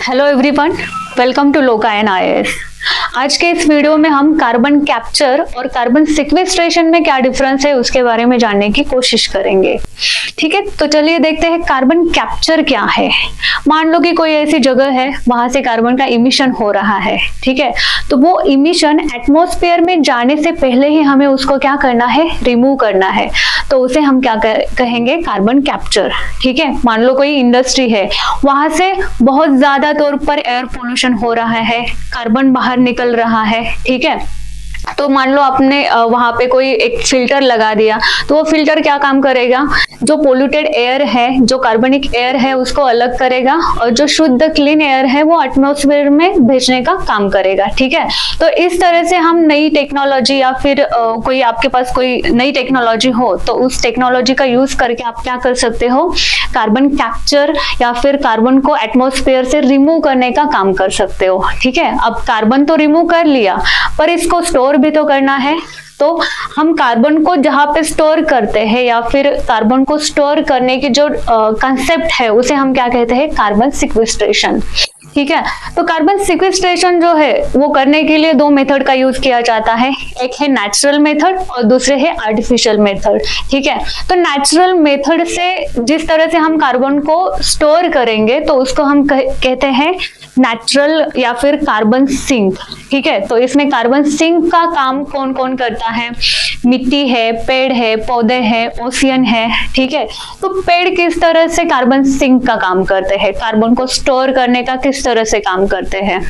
Hello everyone, welcome to लोका and IAS. आज के इस वीडियो में हम कार्बन कैप्चर और कार्बन सिक्वेस्ट्रेशन में क्या डिफरेंस है उसके बारे में जानने की कोशिश करेंगे। ठीक है, तो चलिए देखते हैं कार्बन कैप्चर क्या है। मान लो कि कोई ऐसी जगह है वहां से कार्बन का इमिशन हो रहा है। ठीक है, तो वो इमिशन एटमॉस्फेयर में जाने से पहले ही हमें उसको क्या करना है, रिमूव करना है। तो उसे हम क्या कहेंगे, कार्बन कैप्चर। ठीक है, मान लो कोई इंडस्ट्री है, वहां से बहुत ज्यादा तौर पर एयर पोल्यूशन हो रहा है, कार्बन बाहर निकल रहा है। ठीक है, तो मान लो आपने वहां पे कोई एक फिल्टर लगा दिया, तो वो फिल्टर क्या काम करेगा, जो पोल्यूटेड एयर है, जो कार्बनिक एयर है उसको अलग करेगा और जो शुद्ध क्लीन एयर है वो एटमॉस्फेयर में भेजने का काम करेगा। ठीक है, तो इस तरह से हम नई टेक्नोलॉजी या फिर कोई आपके पास कोई नई टेक्नोलॉजी हो तो उस टेक्नोलॉजी का यूज करके आप क्या कर सकते हो, कार्बन कैप्चर या फिर कार्बन को एटमॉस्फेयर से रिमूव करने का काम कर सकते हो। ठीक है, अब कार्बन तो रिमूव कर लिया पर इसको स्टोर भी तो करना है। तो हम कार्बन को जहां पे स्टोर करते हैं या फिर कार्बन को स्टोर करने की जो कंसेप्ट है उसे हम क्या कहते हैं, कार्बन सिक्वेस्ट्रेशन। ठीक है, तो कार्बन सिक्वेस्ट्रेशन जो है वो करने के लिए दो मेथड का यूज किया जाता है, एक है नेचुरल मेथड और दूसरे है आर्टिफिशियल मेथड। ठीक है, तो नेचुरल मेथड से जिस तरह से हम कार्बन को स्टोर करेंगे तो उसको हम कहते हैं नेचुरल या फिर कार्बन सिंक। ठीक है, तो इसमें कार्बन सिंक का काम कौन कौन करता है, मिट्टी है, पेड़ है, पौधे हैं, ओशियन है। ठीक है, तो पेड़ किस तरह से कार्बन सिंक का काम करते हैं, कार्बन को स्टोर करने का किस तरह से काम करते हैं।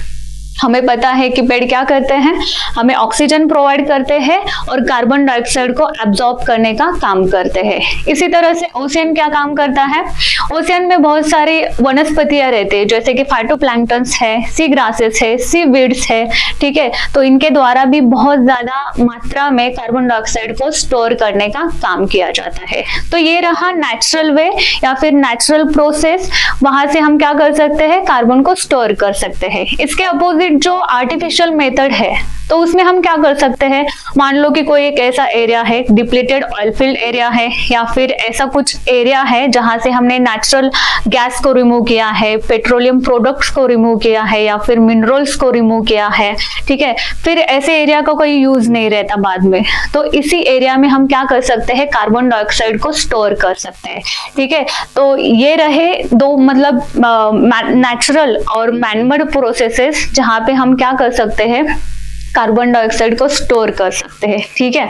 हमें पता है कि पेड़ क्या करते हैं, हमें ऑक्सीजन प्रोवाइड करते हैं और कार्बन डाइऑक्साइड को एब्जॉर्ब करने का काम करते हैं। इसी तरह से ओशियन क्या काम करता है, ओशियन में बहुत सारी वनस्पतियां रहती है जैसे कि फाइटोप्लैंक्टन्स है, सी ग्रासेस है, सी वीड्स है। ठीक है, तो इनके द्वारा भी बहुत ज्यादा मात्रा में कार्बन डाइऑक्साइड को स्टोर करने का काम किया जाता है। तो ये रहा नेचुरल वे या फिर नेचुरल प्रोसेस, वहां से हम क्या कर सकते हैं, कार्बन को स्टोर कर सकते हैं। इसके अपोजिट जो आर्टिफिशियल मेथड है तो उसमें हम क्या कर सकते हैं, मान लो कि कोई एक ऐसा एरिया है, डिप्लीटेड ऑयल फील्ड एरिया है या फिर ऐसा कुछ एरिया है जहां से हमने नेचुरल गैस को रिमूव किया है, पेट्रोलियम प्रोडक्ट्स को रिमूव किया है या फिर मिनरल्स को रिमूव किया है। ठीक है, फिर ऐसे एरिया का कोई यूज नहीं रहता बाद में, तो इसी एरिया में हम क्या कर सकते हैं, कार्बन डाइऑक्साइड को स्टोर कर सकते हैं। ठीक है, तो ये रहे दो मतलब नेचुरल और मैनमेड प्रोसेसेस जहां पे हम क्या कर सकते हैं, कार्बन डाइऑक्साइड को स्टोर कर सकते हैं। ठीक है,